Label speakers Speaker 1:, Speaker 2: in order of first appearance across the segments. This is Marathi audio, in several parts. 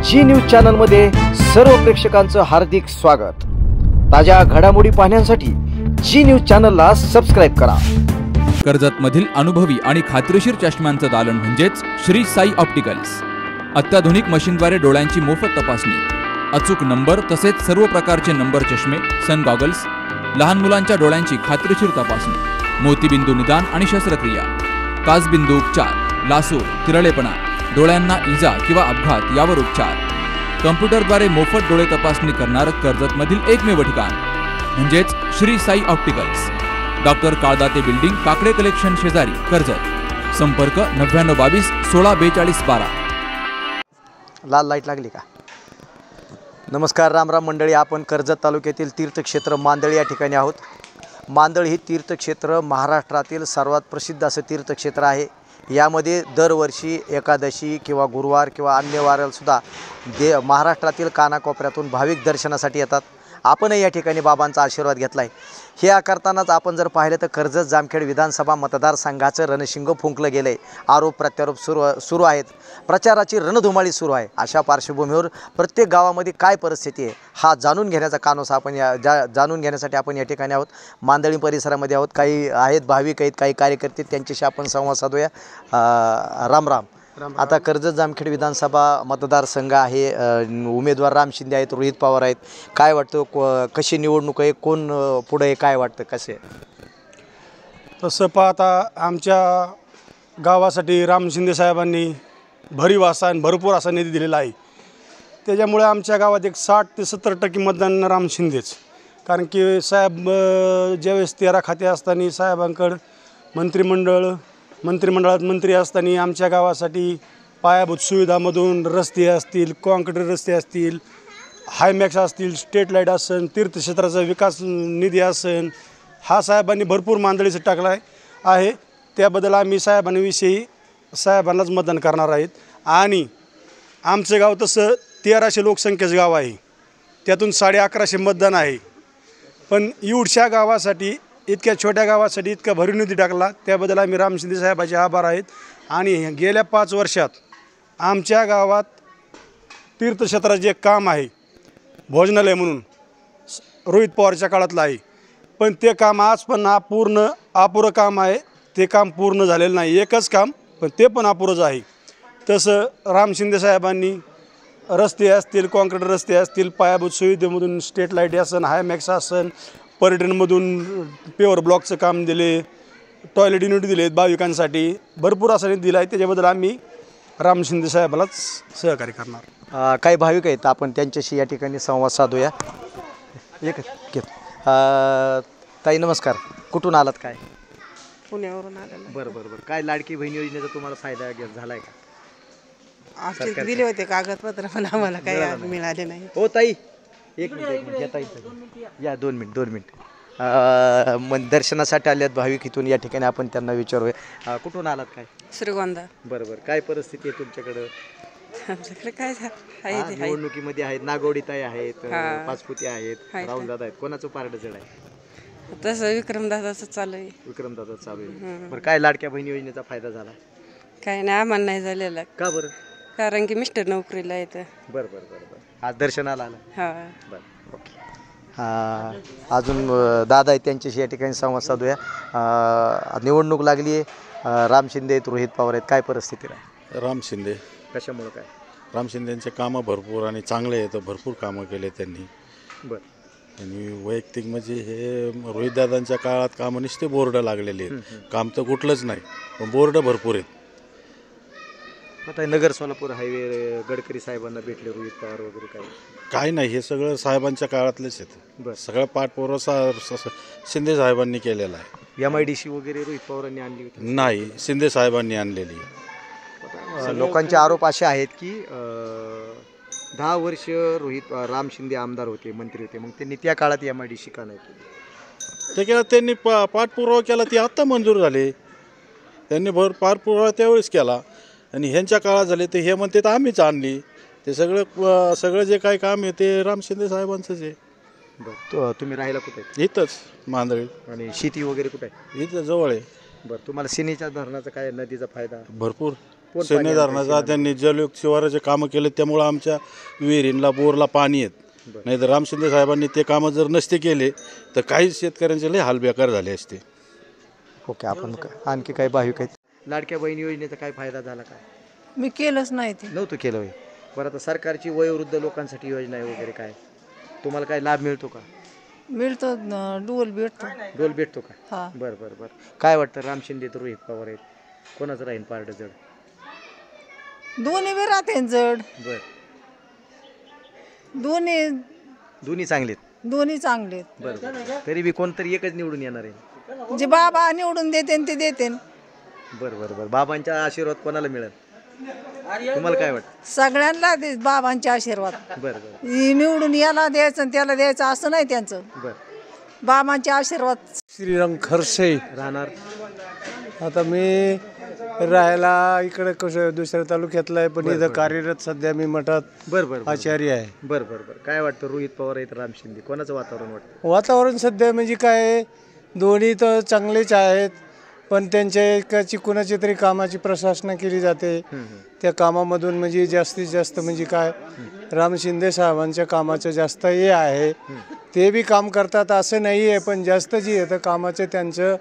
Speaker 1: जी न्यूज चॅनल मध्ये सर्व प्रेक्षकांचं हार्दिक स्वागत। ताज्या घडामोडी पाहण्यासाठी जी न्यूज चॅनलला सबस्क्राइब करा।
Speaker 2: कर्जत मधील अनुभवी आणि खात्रीशीर चष्म्यांचं दालन म्हणजेच श्री साई ऑप्टिकल्स। अत्याधुनिक मशीनद्वारे डोळ्यांची मोफत तपासणी, अचूक नंबर तसेच सर्व प्रकारचे नंबर चष्मे, सन गॉगल्स, लहान मुलांच्या डोळ्यांची खात्रीशीर तपासणी, मोतीबिंदू निदान आणि शस्त्रक्रिया, काचबिंदू उपचार, लासूर, तिरळेपणा, डोळ्यांना इजा किंवा अपघात यावर उपचार, कॉम्प्युटरद्वारे मोफत डोळे तपासणी करणारं कर्जतमधील एकमेव ठिकाण म्हणजेच Shri Sai opticals. Doctor Kaldate building, Kakade collection शेजारी, कर्जत। संपर्क 9922 16 42 12।
Speaker 1: लाल लाईट लागली का? नमस्कार, रामराम मंडळी। आपण कर्जत तालुक्यातील तीर्थक्षेत्र मांदळी या ठिकाणी आहोत। मांदळ ही तीर्थक्षेत्र महाराष्ट्रातील सर्वात प्रसिद्ध असं तीर्थक्षेत्र आहे। यामध्ये दरवर्षी एकादशी किंवा गुरुवार किंवा अन्य वारालसुद्धा महाराष्ट्रातील कानाकोपऱ्यातून भाविक दर्शनासाठी येतात। आपणही या ठिकाणी बाबांचा आशीर्वाद घेतला आहे। हे करतानाच आपण जर पाहिलं तर कर्जत जामखेड विधानसभा मतदारसंघाचं रणशिंग फुंकलं गेलं आहे। आरोप प्रत्यारोप सुरू आहेत, प्रचाराची रणधुमाळी सुरू आहे। अशा पार्श्वभूमीवर प्रत्येक गावामध्ये काय परिस्थिती आहे हा जाणून घेण्याचा कानोस आपण जाणून घेण्यासाठी आपण या ठिकाणी आहोत। मांदळी परिसरामध्ये आहोत। काही आहेत भाविक, आहेत काही कार्यकर्ते, त्यांच्याशी आपण संवाद साधूया। राम राम। आता कर्जत जामखेड विधानसभा मतदारसंघ आहे, उमेदवार राम शिंदे आहेत, रोहित पवार आहेत। काय वाटतं, कशी निवडणूक आहे, कोण पुढे आहे, काय वाटतं कसे?
Speaker 3: तसं पाहता आमच्या गावासाठी राम शिंदे साहेबांनी भरीव असा आणि भरपूर असा निधी दिलेला आहे। त्याच्यामुळे आमच्या गावात एक 60 ते 70% मतदान राम शिंदेच। कारण की साहेब ज्यावेळेस 13 खाते असताना साहेबांकडं मंत्रिमंडळात मंत्री असताना आमच्या गावासाठी पायाभूत सुविधामधून रस्ते असतील, कॉन्क्रीट रस्ते असतील, हायमॅक्स असतील, स्ट्रीट लाईट असेल, तीर्थक्षेत्राचा विकास निधी असेल, हा साहेबांनी भरपूर मांदळीचं टाकला आहे। त्याबद्दल आम्ही साहेबांनाच मतदान करणार आहेत। आणि आमचं गाव तसं 1300 लोकसंख्येचं गाव आहे, त्यातून 1150 मतदान आहे। पण एवढ्या गावासाठी, इतक्या छोट्या गावासाठी इतका भरीव निधी टाकला, त्याबद्दल आम्ही राम शिंदे साहेबाचे आभार आहेत। आणि गेल्या 5 वर्षात आमच्या गावात तीर्थक्षेत्राचं जे काम आहे, भोजनालय म्हणून रोहित पवारच्या काळातलं आहे, पण ते काम आज पण अपुरं काम आहे। ते काम पूर्ण झालेलं नाही, एकच काम, पण ते पण अपुरंच आहे। तसं राम शिंदे साहेबांनी रस्ते असतील, कॉन्क्रीट रस्ते असतील, पायाभूत सुविधेमधून स्ट्रीट लाईट असेल, हायमॅक्स असेल, पर्यटनमधून पेवर ब्लॉकचं काम दिले, टॉयलेट युनिट दिलेत भाविकांसाठी, भरपूर असा निधी दिला आहे। त्याच्याबद्दल आम्ही राम शिंदे साहेबालाच सहकार्य करणार।
Speaker 1: काही भाविक आहेत, आपण त्यांच्याशी या ठिकाणी संवाद साधूया। ताई नमस्कार, कुठून आलात? काय
Speaker 4: पुण्यावरून आलेलं।
Speaker 1: बरं। काय लाडकी बहीण योजनेचा तुम्हाला फायदा झालाय का?
Speaker 4: आमचे दिले होते कागदपत्र, पण आम्हाला काही मिळाले नाही।
Speaker 1: हो ताई, एक मिनिट या ताई, या 2 मिनिट। दर्शनासाठी आल्यात भाविक इथून, या ठिकाणी आपण त्यांना विचारूया। कुठून आलात? काय
Speaker 4: श्रीगोंदा।
Speaker 1: बरं। काय परिस्थिती आहे तुमच्याकडं?
Speaker 4: आमच्याकडे काय आहे,
Speaker 1: निवडणुकीमध्ये आहेत, नागोडीताई आहेत, पाचपुते आहेत, राहुल दादा आहेत, कोणाचं पारडं जड आहे?
Speaker 4: तसं विक्रमदादाचं चालू आहे।
Speaker 1: विक्रमदादा चालू आहे। बरं, काय लाडक्या बहिणी योजनेचा फायदा झाला?
Speaker 4: काय नाही, आम्हाला नाही झालेला।
Speaker 1: का बरं?
Speaker 4: कारण की मिस्टर नोकरीला येतं।
Speaker 1: बरं। आज दर्शनाला आलं?
Speaker 4: हा,
Speaker 1: बरं, ओके। अजून दादा आहेत, त्यांच्याशी या ठिकाणी संवाद साधूया। निवडणूक लागली आहे, राम शिंदे आहेत, रोहित पवार आहेत, काय परिस्थिती आहे?
Speaker 5: राम शिंदे।
Speaker 1: कशामुळे? काय
Speaker 5: राम शिंदेंचे कामं भरपूर आणि चांगले आहेत, भरपूर कामं केले त्यांनी।
Speaker 1: बरं।
Speaker 5: आणि वैयक्तिक म्हणजे हे रोहितदादांच्या काळात कामं नुसते बोर्ड लागलेले आहेत, काम तर कुठलंच नाही, पण बोर्ड भरपूर आहेत।
Speaker 1: आता नगर सोलापूर हायवे गडकरी साहेबांना भेटले रोहित पवार वगैरे?
Speaker 5: काय नाही, हे सगळं साहेबांच्या काळातलेच आहेत।
Speaker 1: बरं।
Speaker 5: सगळं पाठपुरावा शिंदे साहेबांनी केलेला आहे।
Speaker 1: MIDC वगैरे रोहित पवारांनी आणली होती?
Speaker 5: नाही, शिंदे साहेबांनी आणलेली।
Speaker 1: लोकांचे आरोप असे आहेत की 10 वर्ष राम शिंदे आमदार होते, मंत्री होते, मग त्यांनी त्या काळात MIDC का नाही केली?
Speaker 5: ते केलं त्यांनी, पाठपुरावा केला, ती आत्ता मंजूर झाले। त्यांनी पाठपुरावा त्यावेळेस केला आणि ह्यांच्या काळात झाले ते हे म्हणते तर आम्हीच आणली। ते सगळं जे काही काम आहे ते राम शिंदे साहेबांचंच आहे।
Speaker 1: बरं, तुम्ही राहायला कुठे?
Speaker 5: इथंच मांदळी।
Speaker 1: आणि शेती वगैरे कुठे आहे?
Speaker 5: इथं जवळ आहे।
Speaker 1: बरं, तुम्हाला सिनीच्या धरणाचा काय, नदीचा फायदा?
Speaker 5: भरपूर
Speaker 1: कोण
Speaker 5: सैन्य
Speaker 1: पाणी
Speaker 5: धरणाचा
Speaker 1: आणतंय?
Speaker 5: त्यांनी जलयुक्त शिवाराचे कामं केले, त्यामुळं आमच्या विहिरींना बोरला पाणी येत नाही. तर राम शिंदे साहेबांनी ते कामं जर नसते केले तर काहीच शेतकऱ्यांचे लय हाल बेकार झाले असते.
Speaker 1: ओके, आपण आणखी काही भाविक आहेत? लाडक्या बहीण योजनेचा काय फायदा झाला का?
Speaker 4: मी केलंच नाही ते.
Speaker 1: नव्हतं केलं होय. बरं, आता सरकारची वयोवृद्ध लोकांसाठी योजना आहे वगैरे, काय तुम्हाला काय लाभ मिळतो का?
Speaker 4: मिळतो डोल भेटतो.
Speaker 1: डोल भेटतो का?
Speaker 4: हा.
Speaker 1: बरं बरं बरं. काय वाटतं, राम शिंदे तर रोहित पवार आहेत, कोणाचं राहील पारडं जड?
Speaker 4: दोन्ही बी राहते जड.
Speaker 1: बरं,
Speaker 4: दोन्ही
Speaker 1: चांगलेत.
Speaker 4: दोन्ही चांगले.
Speaker 1: बरं बरं. तरी बी कोणतरी एकच निवडून येणार आहे.
Speaker 4: जे बाबा निवडून देते ते देते.
Speaker 1: बरं बरं बरं. बाबांचा आशीर्वाद कोणाला मिळेल, तुम्हाला काय वाटतं?
Speaker 4: सगळ्यांना दे बाबांचे आशीर्वाद.
Speaker 1: बरं बरं
Speaker 4: निवडून याला द्यायचं आणि त्याला द्यायचं असं नाही त्यांचं.
Speaker 1: बरं.
Speaker 4: बाबांचे आशीर्वाद.
Speaker 6: श्रीराम खरसे.
Speaker 1: राहणार
Speaker 6: आता मी राहायला इकडे कसं दुसऱ्या तालुक्यातला आहे, पण इथं कार्यरत सध्या मी मठात
Speaker 1: बरं बरं
Speaker 6: आचार्य आहे.
Speaker 1: बरं बरं बरं. काय वाटतं, रोहित पवार आहेत, राम शिंदे, कोणाचं वातावरण वाटतं?
Speaker 6: वातावरण सध्या म्हणजे काय आहे, दोन्ही तर चांगलेच आहेत, पण त्यांच्या एकाची कुणाची तरी कामाची प्रशासना केली जाते. त्या कामामधून म्हणजे जास्तीत जास्त म्हणजे काय, राम शिंदे साहेबांच्या कामाचं जास्त हे आहे. ते बी काम करतात असं नाही आहे, पण जास्त जी आहे तर कामाचं त्यांचं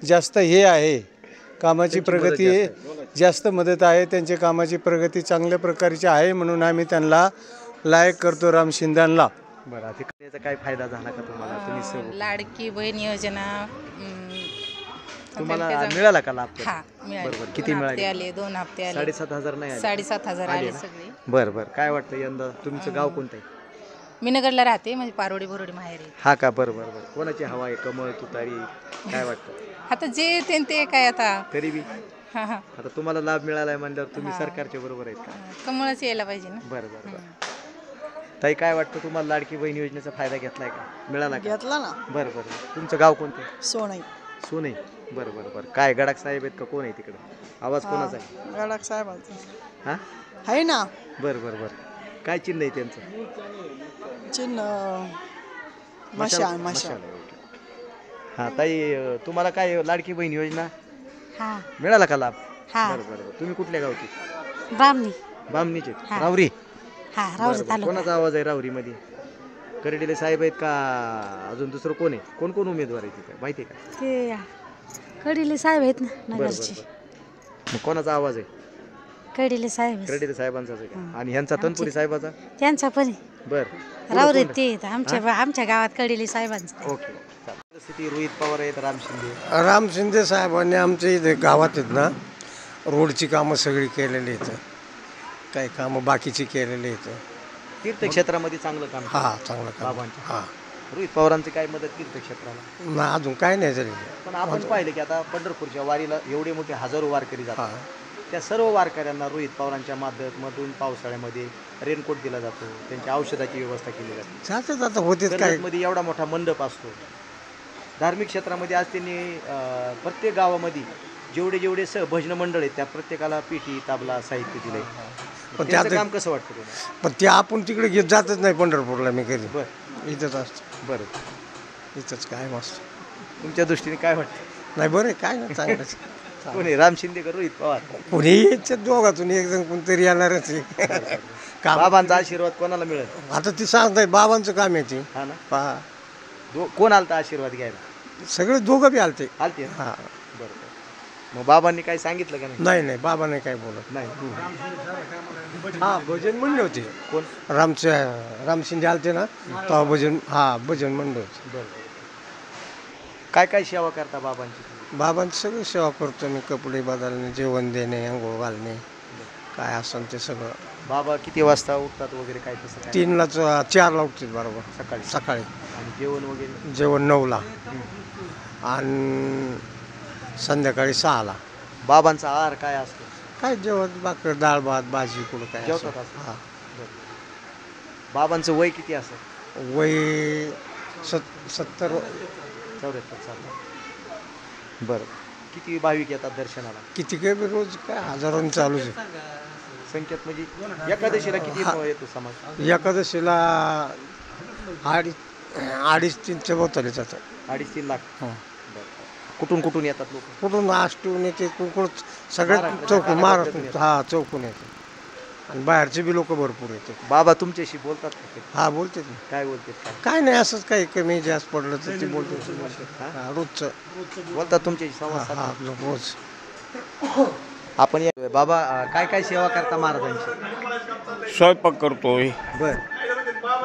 Speaker 6: जास्त हे आहे, कामाची प्रगती जास्त मदत आहे. त्यांच्या कामाची प्रगती चांगल्या प्रकारची आहे, म्हणून आम्ही त्यांना लायक करतो राम शिंदेला.
Speaker 1: बरं, त्याचा काय फायदा झाला का तुम्हाला? तुम्ही सर्व
Speaker 7: लाडकी बहीण योजना
Speaker 1: तुम्हाला मिळाला का लाभ?
Speaker 7: हा मिळाली.
Speaker 1: बरोबर. किती मिळाले?
Speaker 7: आले 2 हप्ते आले.
Speaker 1: 7,500 नाही आले?
Speaker 7: 7,500 आले
Speaker 1: ना?
Speaker 7: सगळे.
Speaker 1: बरं बरं. काय वाटतं यंदा तुमचं गाव कोणतं आहे?
Speaker 7: मी नगरला राहते, म्हणजे पारोडी बोरोडी माहेर आहे.
Speaker 1: हा का? बरं बरं बरं. कोणाची हवा आहे, कमळ तुतारी, काय वाटतं?
Speaker 7: आता जे येते ते काय आता.
Speaker 1: तरी बी
Speaker 7: हा हा
Speaker 1: आता तुम्हाला लाभ मिळालाय म्हणल्यावर तुम्ही सरकारच्या बरोबर आहेत का?
Speaker 7: कमळच यायला पाहिजे ना.
Speaker 1: बरं बरं बरं. ताई, काय वाटतं तुम्हाला लाडकी बहीण योजनेचा फायदा घेतलाय का, मिळाला का?
Speaker 4: घेतला ना.
Speaker 1: बरं बरं. तुमचं गाव कोणतं आहे?
Speaker 4: सोनाई.
Speaker 1: सोने. बरं बरं बरं. काय गडाख साहेब आहेत का, कोण आहे तिकडे? आवाज कोणाचा आहे?
Speaker 4: गडाख साहेबांचं
Speaker 1: हां,
Speaker 4: आहे ना.
Speaker 1: बरं बरं बरं. काय चिन्ह आहे त्यांचं?
Speaker 4: चिन्ह
Speaker 1: मशाल. हां ताई, तुम्हाला काय लाडकी बहीण योजना
Speaker 7: हा
Speaker 1: मिळाला का लाभ?
Speaker 7: हा.
Speaker 1: बरं बरं बरं. तुम्ही कुठल्या गावची?
Speaker 7: ब्राह्मणी.
Speaker 1: बामणीचे?
Speaker 7: हा.
Speaker 1: रावरी?
Speaker 7: हा
Speaker 1: बरं बरं. कोणाचा आवाज आहे रावरीमध्ये? करडेले साहेब आहेत का अजून दुसरं कोण आहे? कोण कोण उमेदवार आहे तिथे, माहिती आहे का?
Speaker 7: ते कडिले साहेब आहेत ना
Speaker 1: बरं बरं बरं. मग कोणाचा आवाज आहे?
Speaker 7: कडिले साहेब
Speaker 1: करडेले साहेबांचाच आहे का? आणि ह्यांचा तनपुरी साहेबाचा?
Speaker 7: त्यांचा पण
Speaker 1: बरं.
Speaker 7: रावरे ते आमच्या गावात कडिले साहेबांचं.
Speaker 1: ओके. स्थिती रोहित पवार आहेत, राम शिंदे.
Speaker 6: राम शिंदे साहेबांनी आमच्या इथे गावात आहेत ना, रोडची कामं सगळी केलेली आहेत, काही कामं बाकीची केलेली आहेत.
Speaker 1: तीर्थक्षेत्रामध्ये चांगलं काम केलं.
Speaker 6: हा, चांगलं काम.
Speaker 1: बाबांचं.
Speaker 6: हां
Speaker 1: रोहित पवारांची काय मदत तीर्थक्षेत्राला?
Speaker 6: ना, अजून काय नाही झाली.
Speaker 1: पण आपण पाहिलं की आता पंढरपूरच्या वारीला एवढे मोठे हजारो वारकरी जातात.
Speaker 6: हां.
Speaker 1: त्या सर्व वारकऱ्यांना रोहित पवारांच्या माध्यमातून पावसाळ्यामध्ये रेनकोट दिला जातो, त्यांच्या औषधाची व्यवस्था केली जाते.
Speaker 6: जातात आता होतेच काय.
Speaker 1: मध्ये एवढा मोठा मंडप असतो. धार्मिक क्षेत्रामध्ये आज त्यांनी प्रत्येक गावामध्ये जेवढे भजन मंडळ आहेत त्या प्रत्येकाला पेटी ताबला साहित्य दिलंय.
Speaker 6: पण
Speaker 1: त्याचं
Speaker 6: त्यात
Speaker 1: काम कसं वाटतं तुम्हाला?
Speaker 6: पण ते आपण तिकडे घेत जातच नाही पंढरपूरला. मी कधी
Speaker 1: बरं
Speaker 6: इथंच असतो.
Speaker 1: बरं.
Speaker 6: इथंच काय मस्त.
Speaker 1: तुमच्या दृष्टीने काय वाटतं?
Speaker 6: नाही बरं आहे, काय नाही चांगलंच.
Speaker 1: कोणी, राम शिंदे का रोहित पवार?
Speaker 6: कोणी याच्यात दोघातून एक जण कोणतरी येणारच आहे. काम
Speaker 1: बाबांचा आशीर्वाद कोणाला मिळेल?
Speaker 6: आता ती सांगताय बाबांचं काम आहे ती.
Speaker 1: हा ना.
Speaker 6: पहा,
Speaker 1: कोण आलता आशीर्वाद घ्यायला?
Speaker 6: सगळे दोघं बी आलते.
Speaker 1: आलते ना?
Speaker 6: हा.
Speaker 1: बरं बरं. मग बाबांनी काय सांगितलं का नाही?
Speaker 6: नाही नाही, बाबा नाही काय बोलत.
Speaker 1: नाही.
Speaker 6: हा, भजन म्हणले होते.
Speaker 1: कोण?
Speaker 6: राम शिंदे आलते ना, तेव्हा भजन, हा भजन म्हणले होते.
Speaker 1: बरं. काय काय सेवा करता बाबांची?
Speaker 6: बाबांची सगळी सेवा करतो मी, कपडे बदलणे, जेवण देणे, अंघोळ घालणे, काय असेल ते सगळं.
Speaker 1: बाबा किती वाजता उठतात वगैरे, काय तसं काय?
Speaker 6: 3ला 4ला उठतात बरोबर
Speaker 1: सकाळी.
Speaker 6: सकाळी.
Speaker 1: आणि जेवण वगैरे?
Speaker 6: जेवण 9ला आणि संध्याकाळी 6ला.
Speaker 1: बाबांचा आहार काय असतो?
Speaker 6: काय जेवण, भाकर, डाळ भात भाजी कुठं काय असं.
Speaker 1: जेवतात असं?
Speaker 6: हा.
Speaker 1: बाबांचं वय किती असतं?
Speaker 6: वय 70.
Speaker 1: 74 साल. बरं. किती भाविक येतात दर्शनाला?
Speaker 6: किती काय बी रोज काय हजारांनी चालूच आहे.
Speaker 1: संख्येत म्हणजे एकादशीला किती येतो समाज?
Speaker 6: एकादशीला 2.5-3च्या बोताले जातात.
Speaker 1: 2.5-3 लाख.
Speaker 6: हो.
Speaker 1: बरं. कुठून कुठून येतात लोक?
Speaker 6: कुठून आष्टून येते कुठून सगळ्यात चौक महाराष्ट्र हा चौकून येते आणि बाहेरचे बी लोक भरपूर येते.
Speaker 1: बाबा तुमच्याशी बोलतात का कधी?
Speaker 6: हा बोलते ना.
Speaker 1: काय बोलते काय?
Speaker 6: काय नाही असंच काही कमी जास्त पडलं तर ते बोलते रोजचं
Speaker 1: बोलतात तुमच्याशी संवाद
Speaker 6: हा
Speaker 1: साधतात?
Speaker 6: आपलं रोज.
Speaker 1: आपण बाबा काय काय सेवा करता महाराजांची?
Speaker 8: स्वयंपाक करतोय
Speaker 1: बर.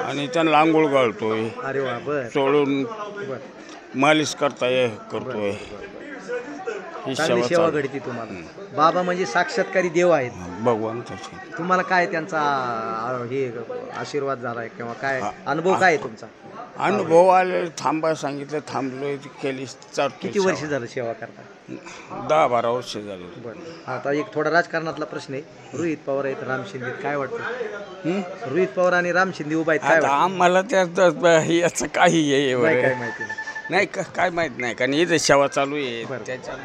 Speaker 8: आणि त्यांना आंघोळ घालतोय,
Speaker 1: अरे वा. बर
Speaker 8: सोडून
Speaker 1: बर.
Speaker 8: मालिश करतोय. ही
Speaker 1: चांगली सेवा घडती तुम्हाला. बाबा म्हणजे साक्षात्कारी देव आहेत
Speaker 8: भगवंताची.
Speaker 1: तुम्हाला. काय त्यांचा हे आशीर्वाद झालाय किंवा काय अनुभव काय आहे तुमचा?
Speaker 8: अनुभव आले, थांबा सांगितलं, थांबलोय, केली.
Speaker 1: किती वर्ष झालं सेवा करता?
Speaker 8: 10-12 वर्ष झाले.
Speaker 1: बरं. आता एक थोडा राजकारणातला प्रश्न आहे. रोहित पवार आहेत, राम शिंदे, काय वाटतं? रोहित पवार आणि राम शिंदे उभा आहेत, काय
Speaker 8: आता
Speaker 1: वाटतं?
Speaker 8: आम्हाला त्यात याचं काही
Speaker 1: नाही, काय माहिती नाही.
Speaker 8: नाही काय माहित नाही, कारण इथे सेवा चालू आहे
Speaker 1: बरं.
Speaker 8: त्याच्या